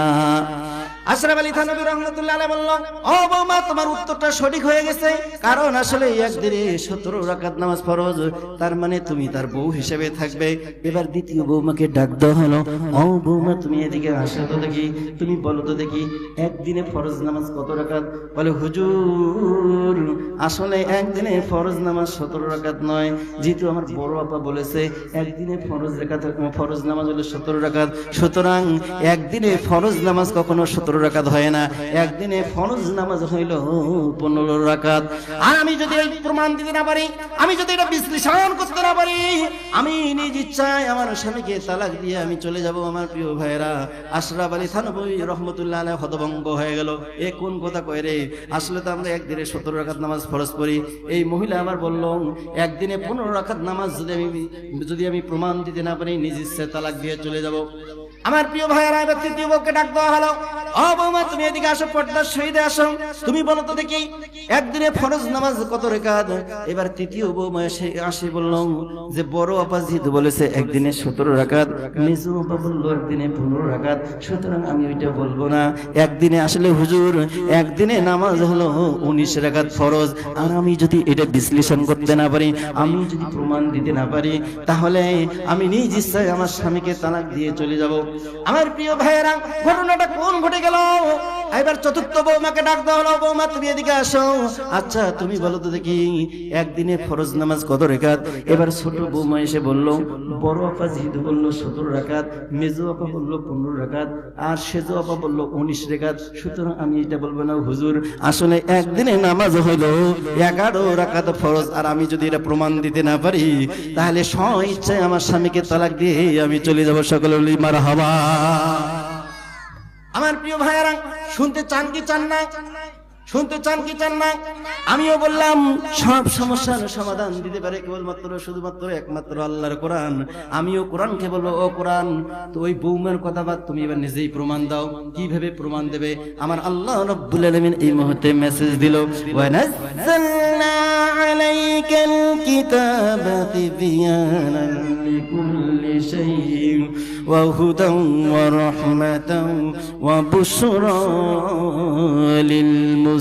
আশরাফ আলী থানভী রাহমাতুল্লাহ আলাইহি বলল, ও বৌমা, তোমার উত্তরটা সঠিক হয়ে গেছে, কারণ আসলে একদিনে 17 রাকাত নামাজ ফরজ, তার মানে তুমি তার বউ হিসেবে থাকবে। এবার দ্বিতীয় বৌমাকে ডাক দেওয়া হলো, ও বৌমা তুমি এদিকে আসো তো দেখি, তুমি বলো তো দেখি একদিনে ফরজ নামাজ কত রাকাত? বলে, হুজুর আসলে একদিনে ফরজ নামাজ 17 রাকাত নয়, যেহেতু আমার বড় আপা বলেছে একদিনে ফরজ নামাজ হলো 17 রাকাত, সুতরাং একদিনে ফরজ নামাজ কখনো 17 রাকাত হয় না, একদিনে ফরজ নামাজ হইল 15 রাকাত। আর আমি যদি এই প্রমাণ দিতে না পারি, আমি যদি এটা বিশ্লেষণ করতে না পারি, আমি নিজ ইচ্ছায় আমার স্বামীকে তালাক দিয়ে আমি চলে যাব। আমার প্রিয় ভাইরা, আশরাফ আলী থানভী রহমাতুল্লাহ আলাইহি হতভম্ব হয়ে গেল, এ কোন কথা কয় রে? আসলে তো আমরা একদিনে 17 রাকাত নামাজ ফরজ পড়ি। এই মহিলা আবার বলল, একদিনে 15 রাকাত নামাজ যদি আমি প্রমাণ দিতে না পারি, নিজ ইচ্ছায় তালাক দিয়ে চলে যাব। আমার প্রিয় ভাইরা, এবার তৃতীয় বউকে ডাক দেওয়া হলো, ও বৌমা তুমি এদিকে আসো, পর্দার শহীদে আসো। তুমি বলো তো দেখি একদিনে ফরজ নামাজ কত রাকাত? এবার তৃতীয় বৌমা আসে বলল যে বড় আপা যেহেতু বলেছে একদিনে 17 রাকাত, মেজো আপা বললো একদিনে 15 রাকাত, সুতরাং আমি ওইটা বলবো না। একদিনে আসলে হুজুর একদিনে নামাজ হলো 19 রাকাত ফরজ। আর আমি যদি এটা বিশ্লেষণ করতে না পারি, আমি যদি প্রমাণ দিতে না পারি, তাহলে আমি নিজ ইচ্ছায় আমার স্বামীকে তালাক দিয়ে চলে যাব। আমার প্রিয় ভাইয়েরা, ঘটনাটা কোন ঘটে গেল? এবার চতুর্থ বৌমাকে ডাক দেওয়া হলো, বৌমা তুমি এদিকে আসো। আচ্ছা তুমি বলো তো দেখি একদিনে ফরজ নামাজ কত রাকাত? এবার ছোট বৌমা এসে বলল, বড় আপা যেহেতু বললো 17 রাকাত, মেজো আপা বললো 15 রাকাত, আর সেজো আপা বললো 19 রাকাত, সুতরাং আমি এটা বলবো না হুজুর, আসলে একদিনে নামাজ হইলো 11 রাকাত ফরজ। আর আমি যদি এটা প্রমাণ দিতে না পারি, তাহলে স্ব ইচ্ছায় আমার স্বামীকে তালাক দিয়ে আমি চলে যাব। সকলে বলি মারহাবা। আমার প্রিয় ভাইয়েরা, শুনতে চান কি চান না? শুনতে চান কি চান না? আমিও বললাম সব সমস্যার সমাধান দিতে পারে কেবলমাত্র শুধুমাত্র একমাত্র আল্লাহর কোরআন। আমিও কোরআনকে বলবো, ও কোরআন, তো ওই বৌমার কথা বাদ, তুমি এবার নিজেই প্রমাণ দাও। কিভাবে প্রমাণ দেবে? আমার আল্লাহ রাব্বুল আলামিন এই মুহূর্তে মেসেজ দিল, ওয়া নাযালনা আলাইকাল কিতাবা তিবয়ানান লিকুল্লি শাইইন ওয়া হুদান ওয়া রাহমাতান ওয়া বুশরা লিল মুসলিমিন।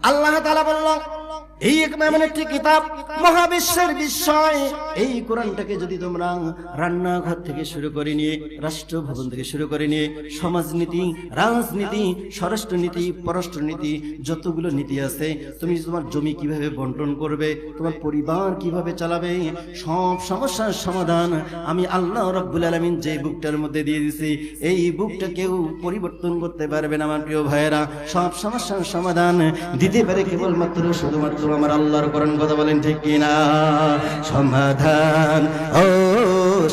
আল্লাহ তাআলা বলল, এই এমন একটি কিতাব, মহাবিশ্বের বিস্ময়। এই কোরআনটাকে যদি তোমরা রান্নাঘর থেকে শুরু করে নিয়ে, রাষ্ট্র ভবন থেকে শুরু করে নিয়ে, সমাজনীতি, রাজনীতি, স্বরাষ্ট্রনীতি, পররাষ্ট্রনীতি, যতগুলো নীতি আছে, তুমি তোমার জমি কিভাবে বন্টন করবে, তোমার পরিবার কিভাবে চালাবে, সব সমস্যার সমাধান আমি আল্লাহ রাব্বুল আলামিন যে বুকটার মধ্যে দিয়ে দিয়েছি, এই বুকটা কেউ পরিবর্তন করতে পারবে না। আমার প্রিয় ভাইয়েরা, সব সমস্যার সমাধান দিতে পারে কেবলমাত্র শুধুমাত্র আমার আল্লাহর কোরআন। কথা বলেন ঠিক কিনা? সমাধান, ও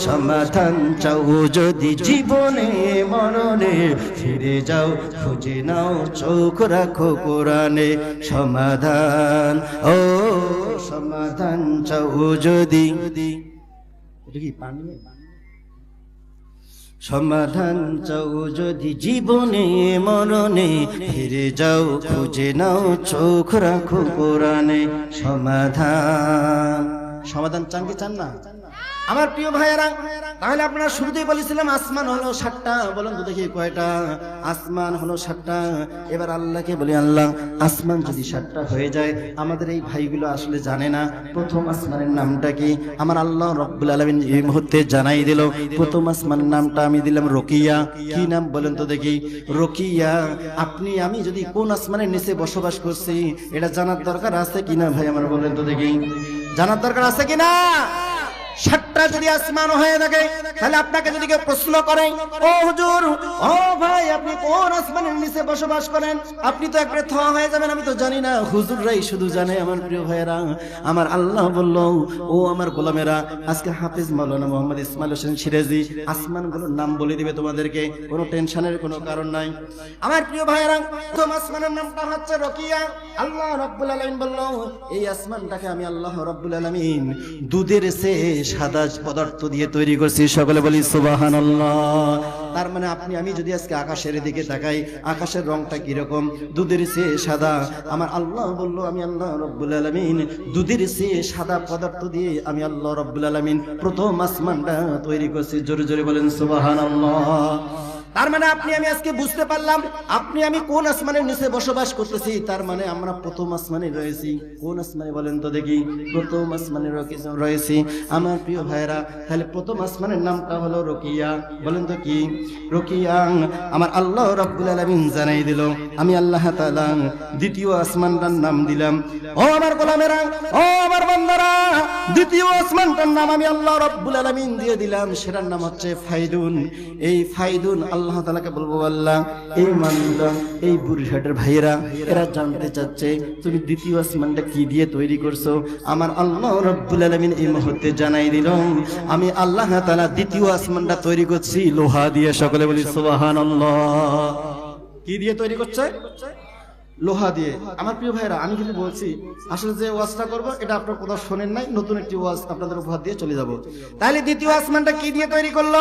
সমাধান চাও যদি জীবনে মরণে, ফিরে যাও খুঁজে নাও চোখ রাখো কোরআনে। সমাধান, ও সমাধান চাও যদি, এটা কি পানি? সমাধান চাও যদি জীবনে মরণে, ফিরে যাও খুঁজে নাও চোখ রাখো কোরআনে। সমাধান, সমাধান চান কি চান না? আমার প্রিয় ভাইয়েরা, তাহলে আপনারা শুরুতেই বলেছিলাম আসমান হলো 7টা। বলুন তো দেখি কয়টা? আসমান হলো 7টা। এবার আল্লাহকে বলি, আল্লাহ আসমান যদি 7টা হয়ে যায়, আমাদের এই ভাইগুলো আসলে জানে না প্রথম আসমানের নামটা কি। আমার আল্লাহ রাব্বুল আলামিন এই মুহূর্তে জানাই দিল, প্রথম আসমানের নামটা আমি দিলাম রকিয়া। কি নাম বলেন তো দেখি? রকিয়া। আপনি আমি যদি কোন আসমানের নিচে বসবাস করছি, এটা জানার দরকার আছে কিনা ভাই আমার? বলেন তো দেখি, জানার দরকার আছে কিনা? 7টা যদি আসমান হয়ে থাকে, তাহলে আপনাকে যদি কেউ প্রশ্ন করে, ও হুজুর, ও ভাই, আপনি কোন আসমানের নিচে বসবাস করেন, আপনি তো একবারে থ হয়ে যাবেন, আমি তো জানি না। হুজুররাই শুধু জানে। আমার প্রিয় ভাইয়েরা, আমার আল্লাহ বলল, ও আমার গোলামেরা, আজকে হাফেজ মাওলানা মোহাম্মদ ইসমাইল হোসেন সিরাজি আসমানগুলোর নাম বলে দিবে তোমাদেরকে, কোনো টেনশনের কোনো কারণ নাই। আমার প্রিয় ভাইয়েরা, প্রথম আসমানের নামটা হচ্ছে রকিয়া। আল্লাহ রাব্বুল আলামিন বলল, এই আসমানটাকে আমি আল্লাহ রাব্বুল আলামিন দুধের চেয়ে সাদা পদার্থ দিয়ে তৈরি করছি। সকলে বলি সুবহানাল্লাহ। তার মানে আপনি আমি যদি আজকে আকাশের দিকে তাকাই, আকাশের রংটা কিরকম? দুধের চেয়ে সাদা। আমার আল্লাহ বলল, আমি আল্লাহ রাব্বুল আলামিন দুধের চেয়ে সাদা পদার্থ দিয়ে আমি আল্লাহ রাব্বুল আলামিন প্রথম আসমানটা তৈরি করছি। জোরে জোরে বলেন সুবহানাল্লাহ। তার মানে আপনি আমি আজকে বুঝতে পারলাম আপনি আমি কোন আসমানের নিচে বসবাস করতেছি। তার মানে আমরা প্রথম আসমানে রয়েছি। কোন আসমানে বলেন তো দেখি? প্রথম আসমানে রয়েছি। আমার প্রিয় ভাইরা, তাহলে প্রথম আসমানের নামটা হলো রকিয়া। বলেন তো কি? রকিয়া। আমার আল্লাহ রাব্বুল আলামিন জানাই দিল, আমি আল্লাহ তাআলা দ্বিতীয় আসমানটার নাম দিলাম। ও আমার গোলামেরা, ও আমার বান্দারা, দ্বিতীয় আসমানটার নাম আমি আল্লাহ রাব্বুল আলামিন দিয়ে দিলাম। সেটার নাম হচ্ছে ফাইদুন। এই ফাইদুন আল্লাহ তাআলাকে বলবো, আল্লাহ এই মানুষরা, এই বুড়িহাটের ভাইয়েরা, এরা জানতে চাচ্ছে তুমি দ্বিতীয় আসমানটা কি দিয়ে তৈরি করছো। আমার আল্লাহ রাব্বুল আলামিন এই মুহূর্তে জানাই দিল, আমি আল্লাহ তাআলা দ্বিতীয় আসমানটা তৈরি করছি লোহা দিয়ে। সকলে বলি সুবহানাল্লাহ। কি দিয়ে তৈরি করছে? লোহা দিয়ে। আমার প্রিয় ভাইরা, আমি কিন্তু বলছি আসলে যে ওয়াজটা করব এটা আপনারা কোথাও শোনেন নাই, নতুন একটি ওয়াজ আপনাদের উপহার দিয়ে চলে যাব। তাহলে দ্বিতীয় আসমানটা কি দিয়ে তৈরি করলো?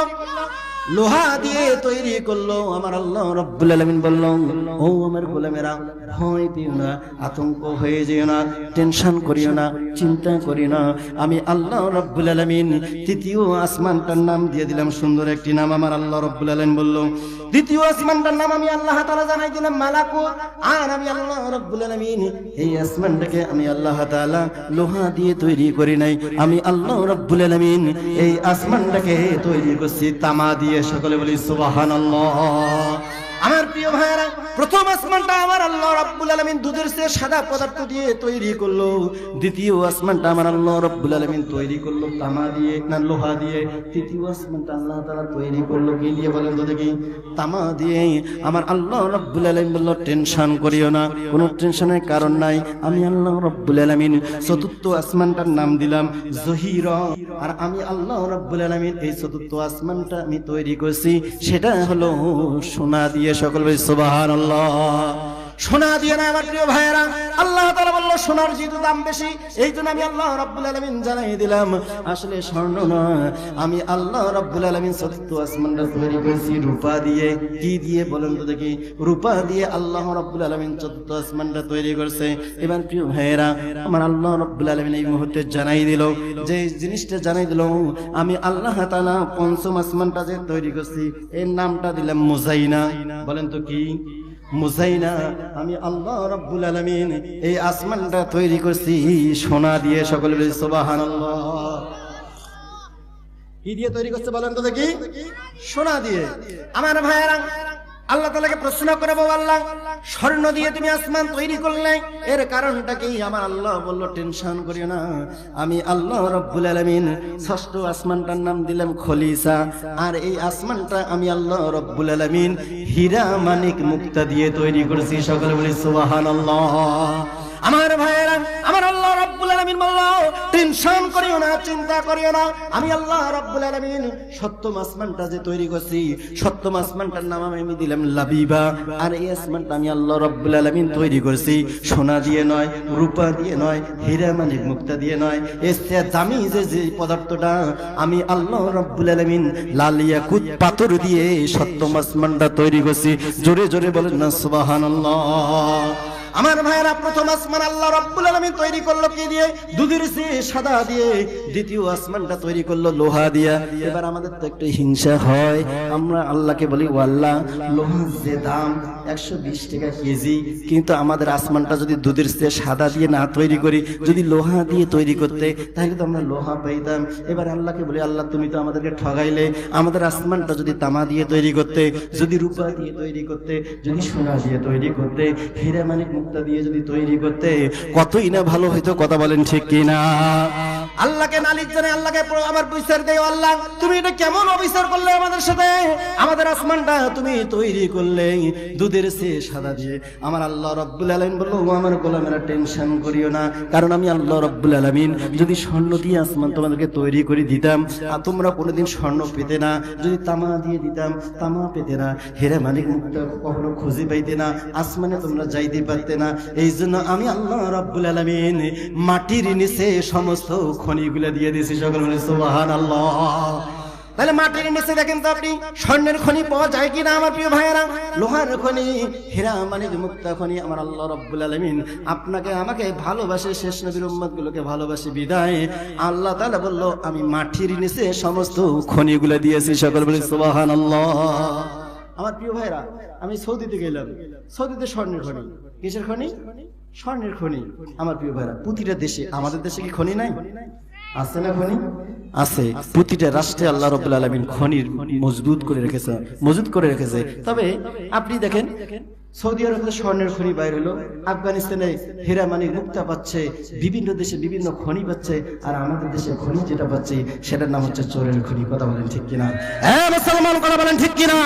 লোহা দিয়ে তৈরি করলো। আমার আল্লাহ রাব্বুল আলামিন বলল, ও আমার গোলামেরা, ভয় পেও না, আতঙ্ক হয়ে যেও না, টেনশন করিও না, চিন্তা করিও না। আমি আল্লাহ রাব্বুল আলামিন তৃতীয় আসমানটার নাম দিয়ে দিলাম সুন্দর একটি নাম। আমার আল্লাহ রাব্বুল আলামিন বলল, দ্বিতীয় আসমানটার নাম আমি আল্লাহ তাআলা জানাই দিলাম মালাকুত। আর আমি আল্লাহ রাব্বুল আলামিন এই আসমানটাকে আমি আল্লাহ তাআলা লোহা দিয়ে তৈরি করি নাই, আমি আল্লাহ রাব্বুল আলামিন এই আসমানটাকে তৈরি করছি তামা দিয়ে। সকলে বলি সুবহানাল্লাহ। আমার প্রিয় ভাইরা, প্রথম আসমানটা আমার আল্লাহ রাব্বুল আলামিন দুধের চেয়ে সাদা পদার্থ দিয়ে তৈরি করলো। দ্বিতীয় আসমানটা আমার আল্লাহ রাব্বুল আলামিন তৈরি করলো তামা দিয়ে, না লোহা দিয়ে। তৃতীয় আসমানটা আল্লাহ তাআলা তৈরি করলো কি দিয়ে বলেন তো দেখি? তামা দিয়ে। আমার আল্লাহ রাব্বুল আলামিন বলল, টেনশন করিও না, কোনো টেনশনের কারণ নাই। আমি আল্লাহ রাব্বুল আলামিন চতুর্থ আসমানটার নাম দিলাম জহিরা। আর আমি আল্লাহ রাব্বুল আলামিন এই চতুর্থ আসমানটা আমি তৈরি করছি, সেটা হলো সোনা দিয়ে। সকল ভাই সুবহানাল্লাহ। সোনা দিয়ে না আমার প্রিয় ভাইয়েরা, আল্লাহ তাআলা বলল সোনার যেহেতু দাম বেশি, এই জন্য আমি আল্লাহ রাব্বুল আলামিন জানাই দিলাম আসলে স্বর্ণ না, আমি আল্লাহ রাব্বুল আলামিন চতুর্থ আসমানটা তৈরি করেছি রূপা দিয়ে। কি দিয়ে বলেন তো দেখি? রূপা দিয়ে আল্লাহ রাব্বুল আলামিন চতুর্থ আসমানটা তৈরি করছে। এবার প্রিয় ভাইয়েরা, আমার আল্লাহ রাব্বুল আলামিন এই মুহূর্তে জানাই দিল, যে জিনিসটা জানাই দিল, আমি আল্লাহ তাআলা পঞ্চম আসমানটা যে তৈরি করছি এর নামটা দিলাম মুজাইনা। বলেন তো কি? মুজাইনা। আমি আল্লাহ রাব্বুল আলামিন এই আসমানটা তৈরি করছি সোনা দিয়ে। সকলে বলি সুবহানাল্লাহ। কি দিয়ে তৈরি করছে বলেন তো দেখি? সোনা দিয়ে। আমার ভাইয়েরা, আল্লাহ তাআলাকে প্রশ্ন করে, আল্লাহ স্বর্ণ দিয়ে তুমি আসমান তৈরি করলে, এর কারণটা কি? আমার আল্লাহ বলল, টেনশন করিও না, আমি আল্লাহ রাব্বুল আলামিন ষষ্ঠ আসমানটার নাম দিলাম খলিসা। আর এই আসমানটা আমি আল্লাহ রাব্বুল আলামিন হীরা মানিক মুক্তা দিয়ে তৈরি করেছি। সকলে বলি সুবহানাল্লাহ। আমার ভাইয়েরা, আমার আল্লাহ রাব্বুল আলামিন বলল, টেনশন করিও না, চিন্তা করিও না, আমি আল্লাহ রাব্বুল আলামিন সপ্তম আসমানটা যে তৈরি করছি, সপ্তম আসমানটার নাম আমি দিলাম লাবিবা। আর এই আসমানটা আমি আল্লাহ রাব্বুল আলামিন তৈরি করছি সোনা দিয়ে নয়, রূপা দিয়ে নয়, হীরা মানিক মুক্তা দিয়ে নয়, এর চেয়ে দামি যে পদার্থটা আমি আল্লাহ রাব্বুল আলামিন লাল ইয়াকুত পাথর দিয়ে সপ্তম আসমানটা তৈরি করছি। জোরে জোরে বলেন না সুবহানাল্লাহ। আমার ভাইয়েরা, প্রথম আসমান আল্লাহ রাব্বুল আলামিন তৈরি করলো কি দিয়ে? দুধের চেয়ে সাদা দিয়ে। দ্বিতীয় আসমানটা তৈরি করলো লোহা দিয়া। এবার আমাদের তো একটু হিংসা হয়, আমরা আল্লাহকে বলি, ও আল্লাহ, লোহার যে দাম 120 টাকা কেজি, কিন্তু আমাদের আসমানটা যদি দুধের চেয়ে সাদা দিয়ে না তৈরি করি, যদি লোহা দিয়ে তৈরি করতে, তাহলে তো আমরা লোহা পাইতাম। এবার আল্লাহকে বলি, আল্লাহ তুমি তো আমাদেরকে ঠগাইলে, আমাদের আসমানটা যদি তামা দিয়ে তৈরি করতে, যদি রূপা দিয়ে তৈরি করতে, যদি সোনা দিয়ে তৈরি করতে, হীরা মানিক মুক্তা দিয়ে যদি তৈরি করতে, কতই না ভালো হইতো। কথা বলেন ঠিক কিনা? আল্লাহকে নালিশ জানে, আল্লাহকে আবার বিচার দেয়, আল্লাহ তুমি এটা কেমন অবিচার করলে আমাদের সাথে? আমাদের আসমানটা তুমি তৈরি করলে দুধের চেয়ে সাদা দিয়ে। আমার আল্লাহ রাব্বুল আলামিন বলল, ও আমার গোলামেরা, টেনশন করিও না, কারণ আমি আল্লাহ রাব্বুল আলামিন যদি স্বর্ণ দিয়ে আসমান তোমাদেরকে তৈরি করে দিতাম, আর তোমরা কোনোদিন স্বর্ণ পেতে না। যদি তামা দিয়ে দিতাম, তামা পেতে না। হীরা মানিক মুক্তা কখনো খুঁজে পাইতে না, আসমানে তোমরা যাইতে পারতে না। এই জন্য আমি আল্লাহ রাব্বুল আলামিন মাটির নিচে সমস্ত খনিগুলা দিয়ে দিয়েছি। সকল বলে সুবহানাল্লাহ। তাহলে মাটির নিচে দেখেন তো আপনি, স্বর্ণের খনি পাওয়া যায় কিনা আমার প্রিয় ভাইয়েরা? লোহার খনি, হীরা মানিক মুক্তা খনি। আমার আল্লাহ রাব্বুল আলামিন আপনাকে আমাকে ভালোবাসে, শেষ নবীর উম্মতগুলোকে ভালোবাসে বিদায় আল্লাহ তাআলা বলল, আমি মাটির নিচে সমস্ত খনিগুলা দিয়েছি। সকল বলে সুবহানাল্লাহ। আমার প্রিয় ভাইরা, আমি সৌদিতে গেলাম, সৌদিতে স্বর্ণের খনি। কিসের খনি? স্বর্ণের খনি। আমার প্রিয় ভাইরা, প্রতিটা দেশে, আমাদের দেশে কি খনি নাই? আছে না খনি? আছে। প্রতিটা রাষ্ট্রে আল্লাহ রাব্বুল আলামিন খনির মজবুত করে রেখেছে। তবে আপনি দেখেন, সৌদি আরবে স্বর্ণের খনি বাইর হলো, আফগানিস্তানে হীরা মানিক মুক্তা পাচ্ছে, বিভিন্ন দেশে বিভিন্ন খনি পাচ্ছে, আর আমাদের দেশে খনি যেটা পাচ্ছে সেটার নাম হচ্ছে চোরের খনি। কথা বলেন ঠিক কিনা? হ্যাঁ মুসলমান, কথা বলেন ঠিক কিনা?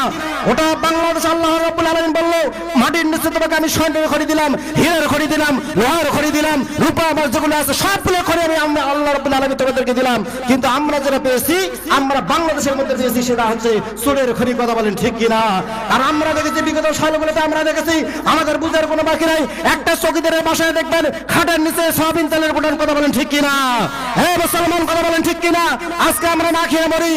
ওটা বাংলাদেশ আল্লাহ রাব্বুল আলামিন বললো, মাটির নিচে তোমাকে আমি স্বর্ণের খনি দিলাম, হীরার খনি দিলাম, লোহার খনি দিলাম, রূপা আমার যেগুলো আছে সবগুলো খনি আমি আল্লাহ রাব্বুল আলামিন তোমাদেরকে দিলাম। কিন্তু আমরা যেটা পেয়েছি, আমরা বাংলাদেশের মধ্যে পেয়েছি, সেটা হচ্ছে চোরের খনি। কথা বলেন ঠিক কিনা? আর আমরা দেখেছি বিগত সালগুলোতে, আমরা গেছি, আমাদের বুঝার কোনো বাকি নাই। একটা চৌকিদারের বাসায় দেখবেন খাটের নিচে সয়াবিন তেলের বোতল, কথা বলেন ঠিক কিনা? হ্যাঁ মুসলমান, কথা বলেন ঠিক কিনা? আজকে আমরা না খেয়ে মরি,